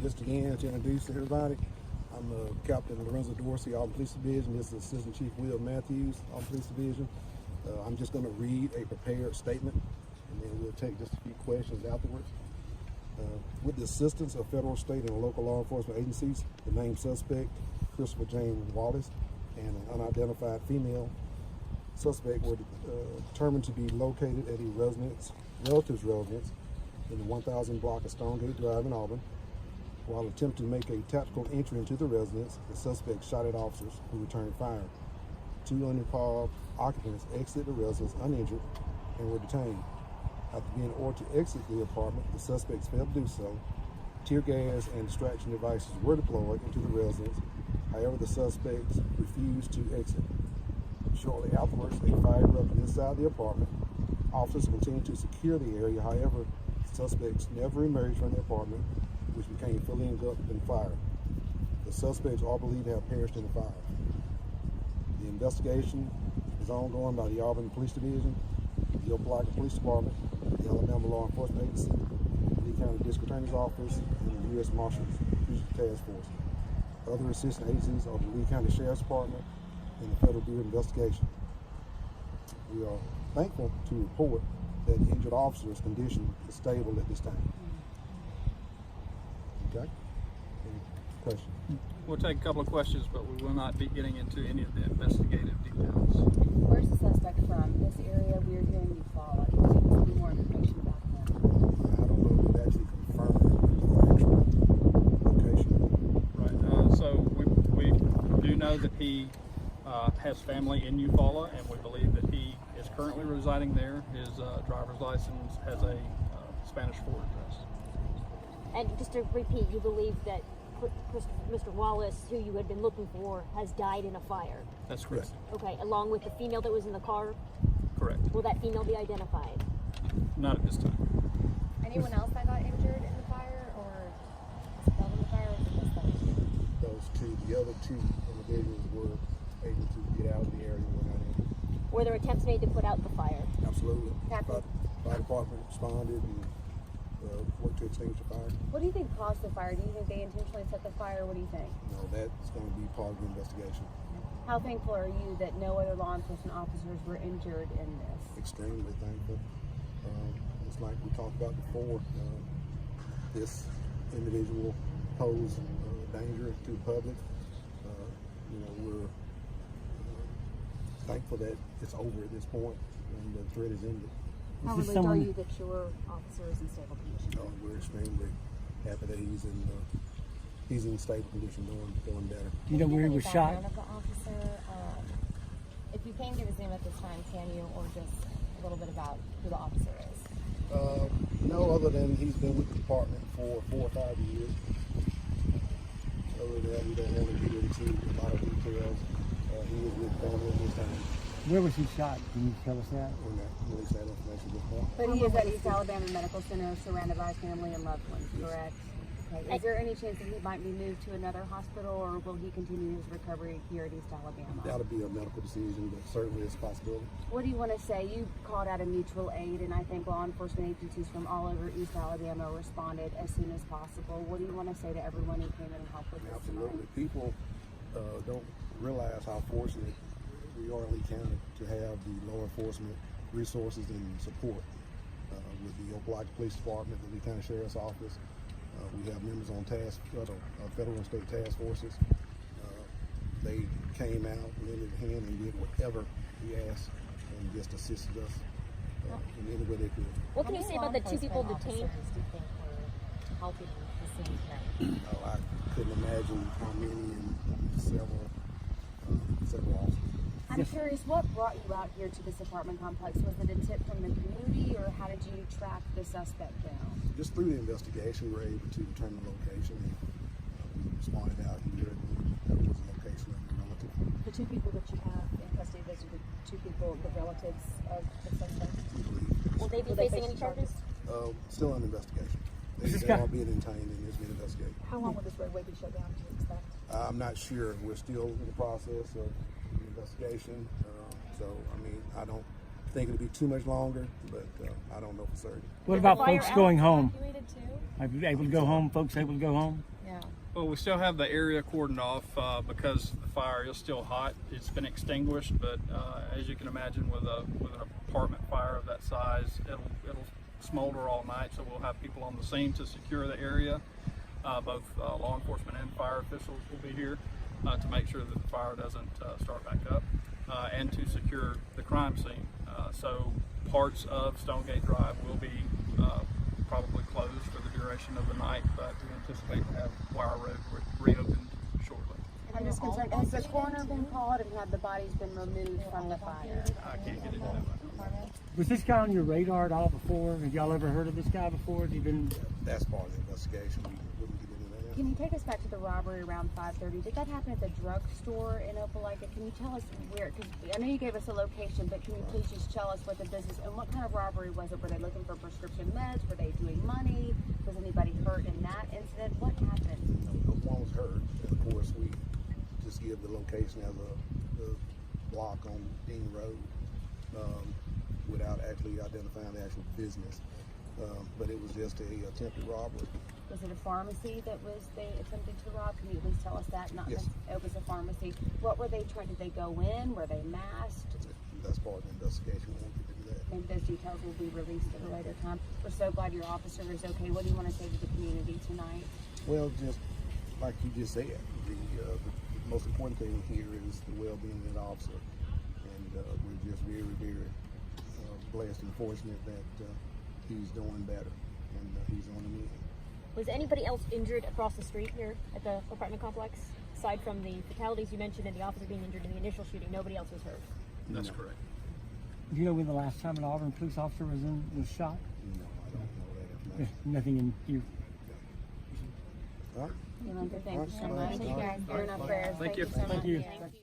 Just again to introduce everybody, I'm Captain Lorenzo Dorsey, Auburn Police Division. This is Assistant Chief Will Matthews, Auburn Police Division. I'm just going to read a prepared statement, and then we'll take just a few questions afterwards. With the assistance of federal, state, and local law enforcement agencies, the named suspect, Christopher James Wallace, and an unidentified female suspect were determined to be located at a relative's residence in the 1000 block of Stonegate Drive in Auburn. While attempting to make a tactical entry into the residence, the suspect shot at officers who returned fire. 2 uninvolved occupants exited the residence uninjured and were detained. After being ordered to exit the apartment, the suspects failed to do so. Tear gas and distraction devices were deployed into the residence. However, the suspects refused to exit. Shortly afterwards, a fire erupted inside the apartment. Officers continued to secure the area. However, suspects never emerged from the apartment, which became fully engulfed in fire. The suspects are believed to have perished in the fire. The investigation is ongoing by the Auburn Police Division, the Opelika Police Department, the Alabama Law Enforcement Agency, the Lee County District Attorney's Office, and the U.S. Marshals Fugitive Task Force. Other assistant agencies are the Lee County Sheriff's Department and the Federal Bureau of Investigation. We are thankful to report that the injured officer's condition is stable at this time. Okay? Any questions? We'll take a couple of questions, but we will not be getting into any of the investigative details. Where's the suspect from? This area we are hearing you follow. Can you give us more information about him? I don't know if we've actually confirmed the actual location. Right. So we do know that he has family in Eufaula, and we believe that he is currently residing there. His driver's license has a Spanish Ford address. And just to repeat, you believe that Mr. Wallace, who you had been looking for, has died in a fire? That's correct. Okay, along with the female that was in the car? Correct. Will that female be identified? Not at this time. Anyone else that got injured in the fire or killed in the fire, or just those two? Those two, the other 2 individuals were able to get out of the area and were not injured. Were there attempts made to put out the fire? Absolutely. Captain. Fire department responded and worked to extinguish the fire. What do you think caused the fire? Do you think they intentionally set the fire? What do you think? No, that's going to be part of the investigation. How thankful are you that no other law enforcement officers were injured in this? Extremely thankful. It's like we talked about before. This individual posed danger to the public. We're thankful that it's over at this point and the threat is ended. How relieved are you that your officer is in stable condition? We're extremely happy that he's in stable condition, doing better. Do you know where he was shot? Of the officer, if you can give his name at this time, can you, or just a little bit about who the officer is? No, other than he's been with the department for 4 or 5 years. Other than that, we don't want to get into a lot of details. He was with family at this time. Where was he shot? Can you tell us that? We're not release that information at this point. But he is at East Alabama Medical Center, surrounded by his family and loved ones, correct? Okay. Is there any chance that he might be moved to another hospital, or will he continue his recovery here at East Alabama? That'll be a medical decision, but certainly it's a possibility. What do you want to say? You called out a mutual aid, and I think law enforcement agencies from all over East Alabama responded as soon as possible. What do you want to say to everyone who came in and helped with this Absolutely. tonight? People don't realize how fortunate we are in Lee County to have the law enforcement resources and support with the Opelika Police Department, the Lee County Sheriff's Office. We have members on federal and state task forces. They came out, lended a hand, and did whatever we asked and just assisted us in any way they could. What can you say about the 2 people detained? Do you think were helping the scene tonight? I couldn't imagine how many and several officers. I'm curious, what brought you out here to this apartment complex? Was it a tip from the community, or how did you track the suspect down? Just through the investigation, we were able to determine the location. We responded out here, and that was the location of the relative. The 2 people that you have in custody, those are the 2 people, the relatives of the suspect? We believe. Will they be facing any charges? Still under investigation. They are being detained and is being investigated. How long will this roadway be shut down, do you expect? I'm not sure. We're still in the process of the investigation. So, I mean, I don't think it'll be too much longer, but I don't know for certain. What Is the about fire folks out? going home? Evacuated too? Are you able to go home? Folks able to go home? Yeah. Well, we still have the area cordoned off because the fire is still hot. It's been extinguished, but as you can imagine, with an apartment fire of that size, it'll smolder all night. So we'll have people on the scene to secure the area. Both law enforcement and fire officials will be here to make sure that the fire doesn't start back up, and to secure the crime scene. So parts of Stonegate Drive will be probably closed for the duration of the night, but we anticipate to have Wire Road reopened shortly. I'm just concerned, has the coroner been called and have the bodies been removed from the fire? I can't get into that. Was this guy on your radar at all before? Have y'all ever heard of this guy before? Has he been? That's part of the investigation. We wouldn't get into that. Can you take us back to the robbery around 5:30? Did that happen at the drugstore in Opelika? Can you tell us where? Because I know you gave us a location, but can you please just tell us what the business and what kind of robbery was it? Were they looking for prescription meds? Were they doing money? Was anybody hurt in that incident? What happened? No one was hurt. And of course, we just give the location as the block on Dean Road without actually identifying the actual business. But it was just a attempted robbery. Was it a pharmacy that was they attempted to rob? Can you at least tell us that? Not Yes. It was a pharmacy. What were they trying? Did they go in? Were they masked? That's part of the investigation. We won't get into that. Maybe those details will be released at a later time. We're so glad your officer is okay. What do you want to say to the community tonight? Well, just like you just said, the most important thing here is the well-being of the officer, and we're just very, very blessed and fortunate that he's doing better and he's on the mend. Was anybody else injured across the street here at the apartment complex? Aside from the fatalities you mentioned and the officer being injured in the initial shooting, nobody else was hurt. That's correct. Do you know when the last time an Auburn police officer was shot? No, I don't know that Yeah, information. nothing in you. All right. Yolanda, thank you so All much. right. Thank you guys. You're in our prayers. Thank you. So much. Thank you. Thank you.